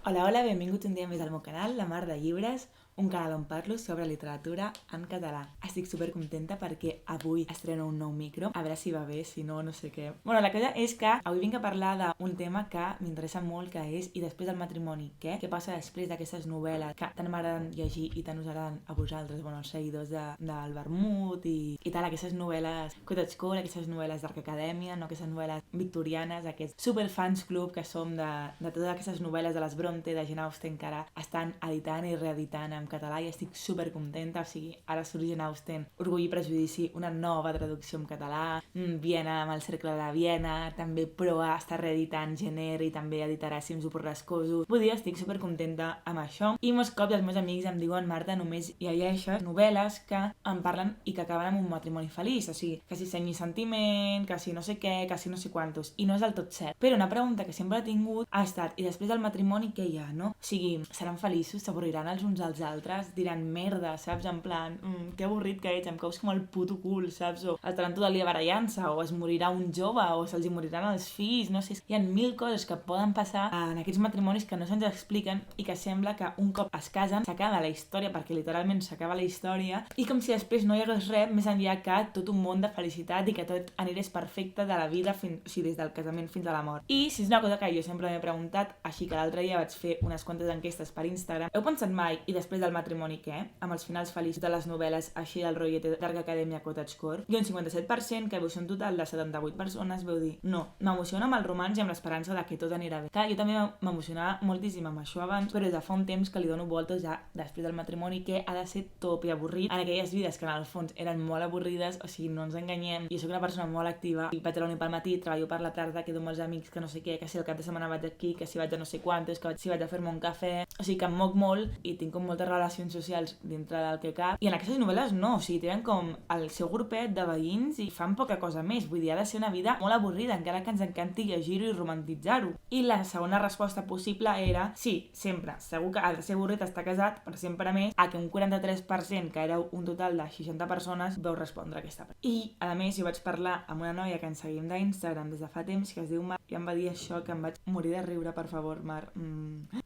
Hola, hola, benvinguts un dia més al meu canal, La Mar de Llibres, un canal on parlo sobre literatura en català. Estic supercontenta perquè avui estreno un nou micro, a veure si va bé, si no, no sé què. Bueno, la cosa és que avui vinc a parlar d'un tema que m'interessa molt, que és I després del matrimoni, què? Què passa després d'aquestes novel·les que tant m'agraden llegir i tant us agraden a vosaltres, bueno, els seguidors del Vermut i tal, aquestes novel·les cottagecore, aquestes novel·les d'Arc Acadèmia, no? Aquestes novel·les victorianes, aquests superfans club que som de totes aquestes novel·les de les Bronte, de Jane Austen, que ara estan editant i reeditant en català i estic supercontenta. O sigui, ara surt Jane Austen, Orgull i Prejudici, una nova traducció en català, Viena amb el Cercle de Viena, també Proa està reeditant Gener i també editarà Cims Borrascosos. Vull dir, estic supercontenta amb això. I molts cops els meus amics em diuen: Marta, només llegeixes novel·les que em parlen i que acaben amb un matrimoni feliç, o sigui, que si seny i sentiment, que si no sé què, que si no sé quantos, i no és del tot cert. Però una pregunta que sempre he tingut ha estat: i després del matrimoni què hi ha, no? O sigui, seran feliços, s'avorriran els uns als altres, diran merda, saps? En plan, que avorrit que ets, em caus com el puto cul, saps? O estaran tot el dia barallant-se, o es morirà un jove, o se'ls hi moriran els fills, no sé. Hi ha mil coses que poden passar en aquests matrimonis que no se'ns expliquen i que sembla que un cop es casen s'acaba la història, perquè literalment s'acaba la història, i com si després no hi hagués res més enllà que tot un món de felicitat i que tot anirés perfecte de la vida, o sigui, des del casament fins a la mort. I si és una cosa que jo sempre m'he preguntat, així que l'altre dia vaig fer unes quantes enquestes per Instagram: heu pensat mai, i després del matrimoni què? Amb els finals feliços de les novel·les així del rotllet d'Arc Acadèmia Cottagecore. I un 57%, que veu ser un total de 78 persones, veu dir: no, m'emociona amb el romanç i amb l'esperança de que tot anirà bé. Clar, jo també m'emocionava moltíssim amb això abans, però ja fa un temps que li dono voltes ja després del matrimoni, que ha de ser top i avorrit en aquelles vides que en el fons eren molt avorrides. O sigui, no ens enganyem, jo soc una persona molt activa, vaig a la uni pel matí, treballo per la tarda, quedo amb els amics, que no sé què, que si el cap de setmana vaig aquí, que si vaig a no sé quantos, que si vaig a fer-me un cafè, o sigui que em moc molt i tinc com moltes relacions socials dintre del que cap. I en aquestes novel·les no, o sigui, tenen com el seu grupet de veïns i fan poca cosa més. Vull dir, ha de ser una vida molt avorrida, encara que ens encanti llegir-ho i romantitzar-ho. I la segona resposta possible era: sí, sempre, segur que ha de ser avorrit estar casat per sempre més, a que un 43%, que era un total de 60 persones, veu respondre aquesta pregunta. I, a més, jo vaig parlar amb una noia que ens seguim d'Instagram des de fa temps, que es diu Mar, i em va dir això, que em vaig morir de riure, per favor, Mar.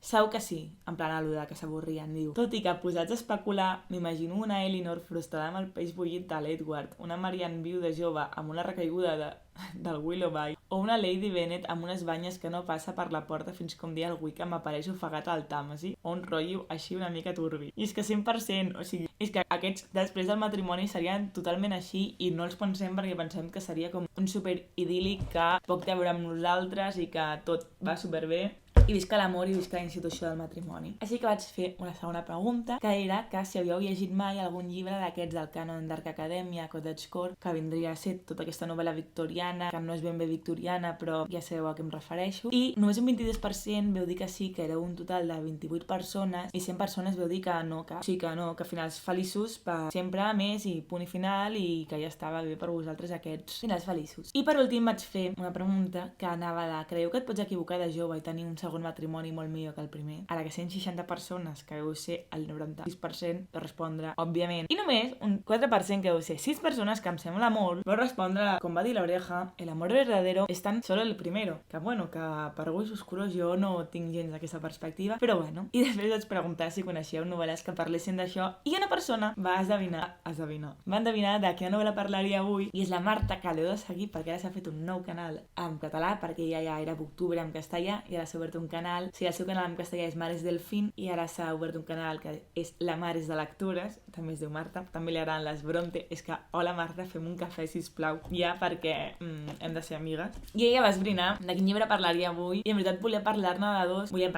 Segur que sí, en plan al·luda, que s'avorrien, diu: tot i que posats a especular, m'imagino una Elinor frustrada amb el peix bullit de l'Edward, una Marianne viu de jove amb una recaiguda del Willoughby, o una Lady Bennet amb unes banyes que no passa per la porta fins que un dia el Wickham apareix ofegat al Tàmesi, o un rotllo així una mica turbi. I és que 100%, o sigui, és que aquests després del matrimoni serien totalment així i no els pensem perquè pensem que seria com un super idíl·lic que poc té a veure amb nosaltres i que tot va superbé i visca l'amor i visca la institució del matrimoni. Així que vaig fer una segona pregunta, que era que si havíeu llegit mai algun llibre d'aquests del cànon d'Arc Acadèmia, Cottagecore, que vindria a ser tota aquesta novel·la victoriana, que no és ben bé victoriana, però ja sabeu a què em refereixo. I només un 22% veu dir que sí, que era un total de 28 persones, i 100 persones veu dir que no, que sí, que no, que finals feliços per sempre més i punt i final, i que ja estava bé per vosaltres aquests finals feliços. I per últim vaig fer una pregunta que anava de: creieu que et pots equivocar de jove i tenir un segon matrimoni molt millor que el primer? A la que 160 persones, que deu ser el 96%, va respondre òbviament. I només un 4%, que deu ser 6 persones, que em sembla molt, va respondre, com va dir l'Oreja: el amor verdadero es tan solo el primero. Que bueno, que per gust oscuros jo no tinc gens d'aquesta perspectiva, però bueno. I després vaig preguntar si coneixíeu novel·les que parlessin d'això, i una persona va endevinar de quina novel·la parlaria avui, i és la Marta, que l'heu de seguir perquè ara s'ha fet un nou canal en català, perquè ella ja era Booktuber en castellà i ara s'ha obert un canal, o sigui, el seu canal en castellà és Mares Delfín, i ara s'ha obert un canal que és La Mares de Lectures, també es diu Marta, també li agraden les Bronte. És que, hola Marta, fem un cafè, sisplau, ja, perquè hem de ser amigues. I ella va esbrinar de quin llibre parlaria avui, i en veritat volia parlar-ne de dos, volia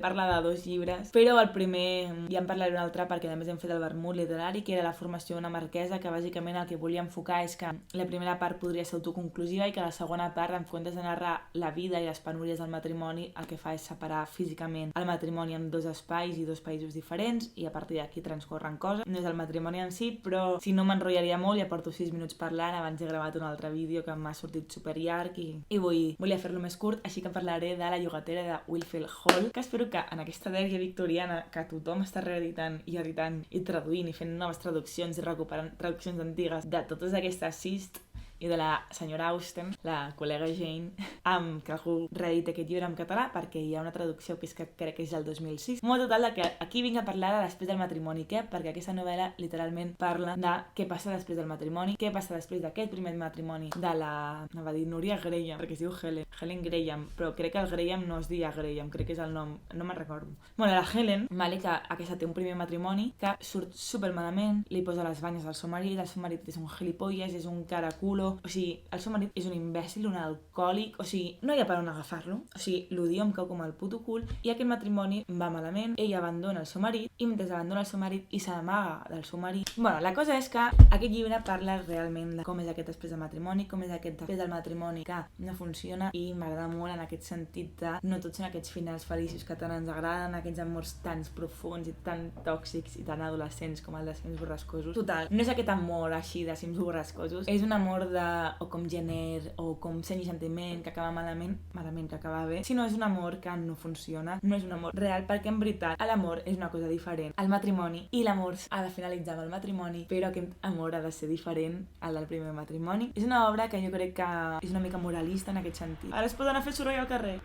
parlar de dos llibres, però el primer ja en parlaré un altre, perquè a més hem fet el vermut literari, que era la formació d'una marquesa, que bàsicament el que volia enfocar és que la primera part podria ser autoconclusiva i que la segona part, en comptes de narrar la vida i les penúries del matrimoni, el que fa és separar físicament el matrimoni en dos espais i dos països diferents, i a partir d'aquí transcorren coses. No és el matrimoni en si, però si no m'enrotllaria molt, ja porto 6 minuts parlant, abans he gravat un altre vídeo que m'ha sortit super llarg i volia fer-lo més curt, així que parlaré de La llogatera de Wilfred Hall, que espero que en aquesta dèria victoriana que tothom està reeditant i editant i traduint i fent noves traduccions i recuperant traduccions antigues de totes aquestes 6 i de la senyora Austen, la col·lega Jane, que algú reedita aquest llibre en català perquè hi ha una traducció que crec que és del 2006. Molt total de que aquí vinc a parlar de després del matrimoni, què? Perquè aquesta novel·la literalment parla de què passa després del matrimoni, què passa després d'aquest primer matrimoni de la... no va dir Núria Graham, perquè es diu Helen Graham, però crec que el Graham no es dia Graham, crec que és el nom, no me'n recordo. Bueno, la Helen, vale, que aquesta té un primer matrimoni que surt supermalament, li posa les banyes al seu marit és un gilipolles, és un caraculo, o sigui, el seu marit és un imbècil, un alcohòlic, o sigui, no hi ha per on agafar-lo, o sigui, l'odio em cau com el puto cul, i aquest matrimoni va malament, ella abandona el seu marit, i mentre abandona el seu marit i s'amaga del seu marit. Bueno, la cosa és que aquest llibre parla realment de com és aquest després del matrimoni, com és aquest després del matrimoni que no funciona, i m'agrada molt en aquest sentit de no tots són aquests finals feliços que tant ens agraden, aquests amors tan profuns i tan tòxics i tan adolescents com el de Cims Borrascosos. Total, no és aquest amor així de Cims Borrascosos, és un amor de o com Jenner o com Seny i Sentiment que acaba malament que acaba bé, sinó és un amor que no funciona, no és un amor real, perquè en veritat l'amor és una cosa diferent al matrimoni i l'amor ha de finalitzar amb el matrimoni, però aquest amor ha de ser diferent al del primer matrimoni. És una obra que jo crec que és una mica moralista en aquest sentit. Ara es poden anar a fer soroll al carrer.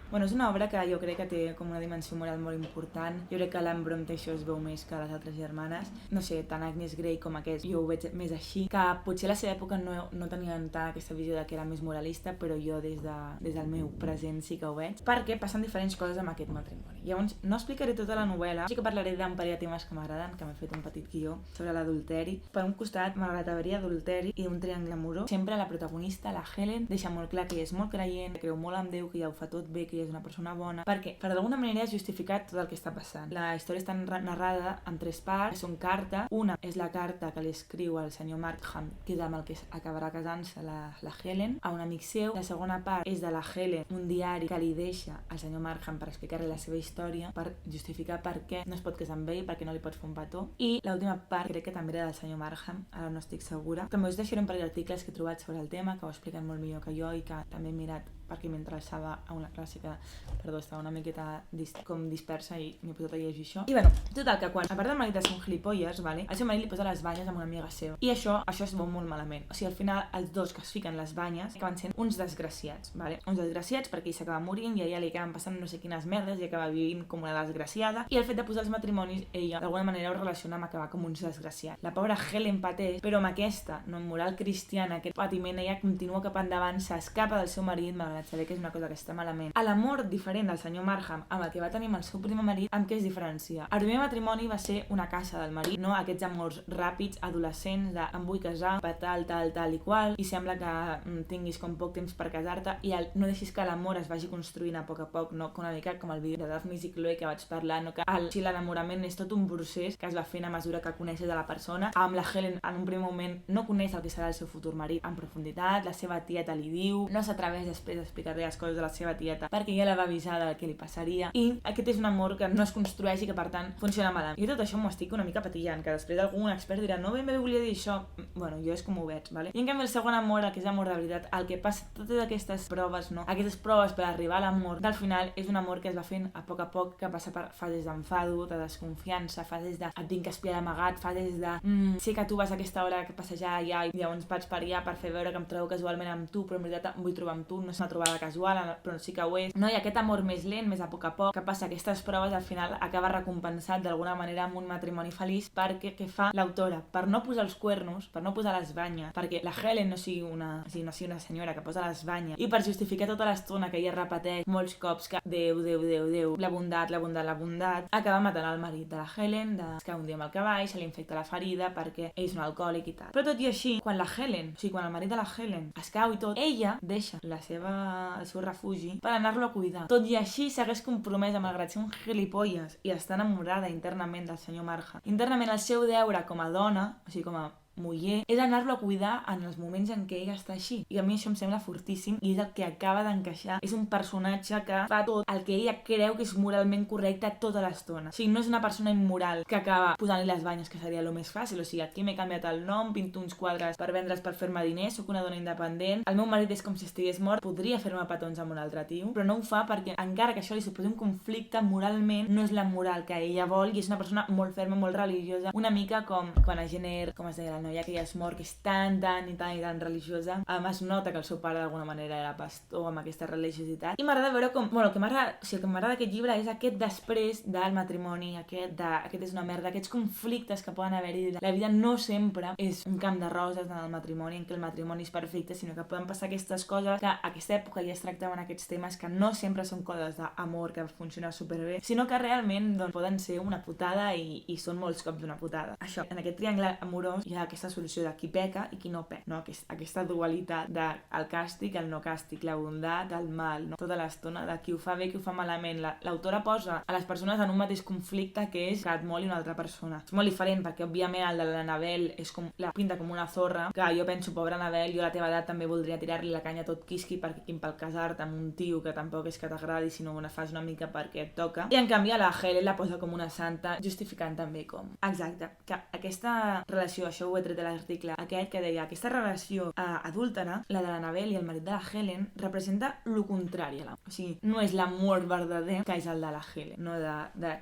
Bueno, és una obra que jo crec que té com una dimensió moral molt important. Jo crec que l'Anne Bronte això es veu més que les altres germanes. No sé, tant Agnes Grey com aquest, jo ho veig més així. Que potser a la seva època no tenien tant aquesta visió de que era més moralista, però jo des del meu present sí que ho veig. Perquè passen diferents coses amb aquest matrimoni. Llavors, no explicaré tota la novel·la, sí que parlaré d'un parell de temes que m'agraden, que m'he fet un petit guió sobre l'adulteri. Per un costat, malgrat haver-hi adulteri i un triangle amorós, sempre la protagonista, la Helen, deixa molt clar que ella és molt creient, que creu molt en Déu, que ja ho fa tot bé, que ella és una persona bona, perquè per d'alguna manera justificar tot el que està passant. La història està narrada en 3 parts, són cartes. Una és la carta que li escriu al senyor Markham, que és amb el que acabarà casant-se la Helen, a un amic seu. La segona part és de la Helen, un diari que li deixa al senyor Markham per explicar-li la seva història, per justificar per què no es pot casar amb ell, perquè no li pot fer un petó. I l'última part crec que també era del senyor Markham, ara no estic segura. També us deixaré un parell d'articles que he trobat sobre el tema, que ho expliquen molt millor que jo i que també he mirat perquè m'interessava a una classe que, estava una miqueta com dispersa i m'he posat a llegir això. I bueno, total, que quan, a part del marit de ser un gilipolles, vale, el seu marit li posa les banyes amb una amiga seva. I això es veu molt malament. O sigui, al final, els dos que es fiquen les banyes acaben sent uns desgraciats, vale? Uns desgraciats perquè ell s'acaba morint i a ella li acaben passant no sé quines merdes i acaba vivint com una desgraciada. I el fet de posar els matrimonis, ella d'alguna manera ho relaciona amb acabar com uns desgraciats. La pobra Helen pateix, però amb aquesta, no, moral cristiana, aquest patiment, ella continua cap endavant, s'escapa del seu marit, malgrat saber que és una cosa que està malament. A l'amor diferent del senyor Markham amb el que va tenir amb el seu primer marit, amb què es diferencia? El primer matrimoni va ser una casa del marit, no aquests amors ràpids, adolescents, de em vull casar, tal i qual, i sembla que tinguis com poc temps per casar-te, i no deixis que l'amor es vagi construint a poc, no? Una mica com el vídeo de Daphne i Chloe que vaig parlar, no? Que l'enamorament és tot un procés que es va fent a mesura que coneixes a la persona. Amb la Helen, en un primer moment, no coneix el que serà el seu futur marit en profunditat, la seva tieta li diu, no s'atreveix després d'explicar-li les coses de la seva tieta perquè ja la va avisar del que li passaria, i aquest és un amor que no es construeix i que per tant funciona malament. I tot això m'ho estic una mica patillant, que després algun expert dirà no ben bé volia dir això, bueno, jo és com ho veig, vale? I en canvi el segon amor, el que és l'amor de veritat, el que passa totes aquestes proves, no? Aquestes proves per arribar a l'amor del final és un amor que es va fent a poc, que passa per fases d'enfado, de desconfiança, fases de et tinc que espiar d'amagat, fases de sé que tu vas a aquesta hora que passejar allà i llavors vaig per allà per fer veure que em trobo casualment amb tu, però en veritat em vull trobar amb tu, no és una trobada casual, però sí que ho és, no? I aquest amor més lent, més a poc, que passa aquestes proves, al final acaba recompensat d'alguna manera amb un matrimoni feliç, perquè què fa l'autora? Per no posar els cuernos, per no posar les banyes, perquè la Helen no sigui una senyora que posa les banyes, i per justificar tota l'estona que ella repeteix molts cops que Déu, la bondat, acaba matant el marit de la Helen, es cau un dia amb el cavall, se li infecta la ferida perquè ell és un alcohòlic i tal. Però tot i així, quan el marit de la Helen es cau i tot, ella deixa el seu refugi per anar-lo a cuidar. Tot i així segueix compromesa, malgrat ser un gilipolles, i està enamorada internament del senyor Markham. Internament el seu deure com a dona, o sigui com a muller, és anar-lo a cuidar en els moments en què ella està així. I a mi això em sembla fortíssim i és el que acaba d'encaixar. És un personatge que fa tot el que ella creu que és moralment correcte tota l'estona. O sigui, no és una persona immoral que acaba posant-li les banyes, que seria el més fàcil. O sigui, aquí m'he canviat el nom, pinto uns quadres per vendre's per fer-me diners, sóc una dona independent, el meu marit és com si estigués mort, podria fer-me petons amb un altre tio, però no ho fa perquè, encara que això li suposi un conflicte, moralment no és la moral que ella vol i és una persona molt ferma, molt religiosa, una mica com quan a Jenner, com es deia la noia que ja es mor, que és tan religiosa, es nota que el seu pare d'alguna manera era pastor amb aquesta religiositat, i m'agrada veure com, bueno, el que m'agrada d'aquest llibre és aquest després del matrimoni, aquest és una merda, aquests conflictes que poden haver-hi. La vida no sempre és un camp de roses en el matrimoni, en què el matrimoni és perfecte, sinó que poden passar aquestes coses, que a aquesta època ja es tractaven aquests temes, que no sempre són coses d'amor que funcionen superbé, sinó que realment doncs, poden ser una putada i són molts cops una putada. Això, en aquest triangle amorós hi ha aquesta solució de qui peca i qui no peca, no? Aquesta dualitat del càstig, el no càstig, la bondat, el mal, no? Tota l'estona de qui ho fa bé, qui ho fa malament. L'autora posa a les persones en un mateix conflicte, que és que et moli una altra persona. És molt diferent perquè òbviament el de l'Annabel és com, la pinta com una zorra, que jo penso, pobra Annabel, jo a la teva edat també voldria tirar-li la canya tot quisqui perquè quin pel casar-te amb un tio que tampoc és que t'agradi, sinó una fas una mica perquè et toca. I en canvi a la Helen la posa com una santa, justificant també com. Exacte, que aquesta relació, això ho he tret de l'article aquest que deia, aquesta relació adúltera, la de l'Annabel i el marit de la Helen, representa lo contrari a la. O sigui, no és l'amor verdader que és el de la Helen, no?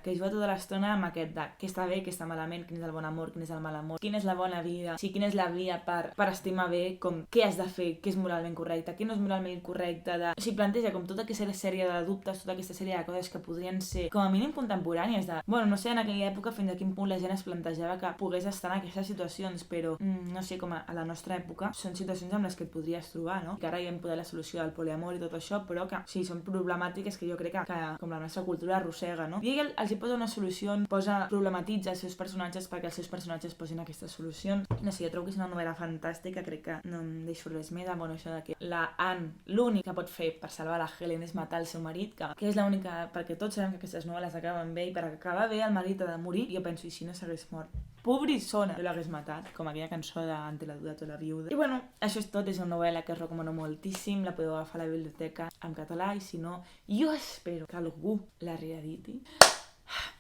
Que juga tota l'estona amb aquest de què està bé, què està malament, quin és el bon amor, quin és el mal amor, quina és la bona vida, o sigui, quina és la via per estimar bé, com què has de fer, què és moralment correcte, què no és moralment correcte, o sigui, planteja com tota aquesta sèrie de dubtes, tota aquesta sèrie de coses que podrien ser com a mínim contemporànies de, bueno, no sé en aquella època fins a quin punt la gent es plantejava que pogués estar en aquestes situacions, però no sé, com a la nostra època són situacions amb les que et podries trobar, no? Que ara hi hem poder la solució del poliamor i tot això, però que sí, són problemàtiques que jo crec que com la nostra cultura arrossega, no? I ell els hi posa una solució, problematitza els seus personatges perquè els seus personatges posin aquestes solucions. No sé, jo trobo que és una novel·la fantàstica, crec que no em deixo res més amb això de que la Anne l'únic que pot fer per salvar la Helen és matar el seu marit, que és l'única, perquè tots sabem que aquestes novel·les acaben bé i per acabar bé el marit ha de morir, i jo penso, i si no s'hagués mort? Pobrissona, jo l'hagués matat, com aquella cançó de Ante la duda, la viuda. I bueno, això és tot, és una novel·la que us recomano moltíssim, la podeu agafar a la biblioteca en català, i si no, jo espero que algú la reediti.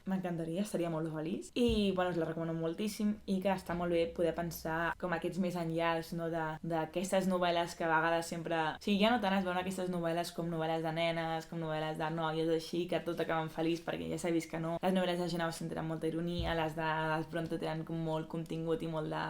M'encantaria, estaria molt feliç. I, bueno, us la recomano moltíssim i que està molt bé poder pensar com aquests més enllaç, no?, d'aquestes novel·les que a vegades sempre... O sigui, ja no tant es veuen aquestes novel·les com novel·les de nenes, com novel·les de noies així, que tot acaben feliç, perquè ja s'ha vist que no. Les novel·les de Jane Austen tenen molta ironia, les de les Bronte tenen com molt contingut i molt de...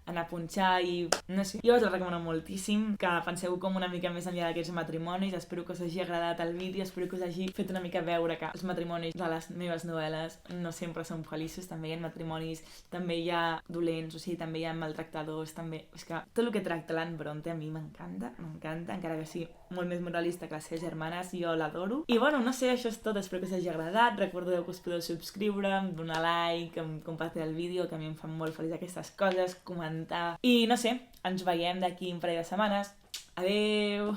anar a punxar i no sé, jo us la recomano moltíssim, que penseu com una mica més enllà d'aquests matrimonis. Espero que us hagi agradat el vídeo, espero que us hagi fet una mica veure que els matrimonis de les meves novel·les no sempre són feliços, també hi ha matrimonis, també hi ha dolents, o sigui, també hi ha maltractadors, també, és que tot el que tracta l'Anne Bronte a mi m'encanta, encara que sigui molt més moralista que les seves germanes, jo l'adoro. I bueno, no sé, això és tot, espero que us hagi agradat, recordeu que us podeu subscriure, donar like, compartir el vídeo, que a mi em fan molt feliç aquestes coses, comentar, i no sé, ens veiem d'aquí un parell de setmanes. Adeu!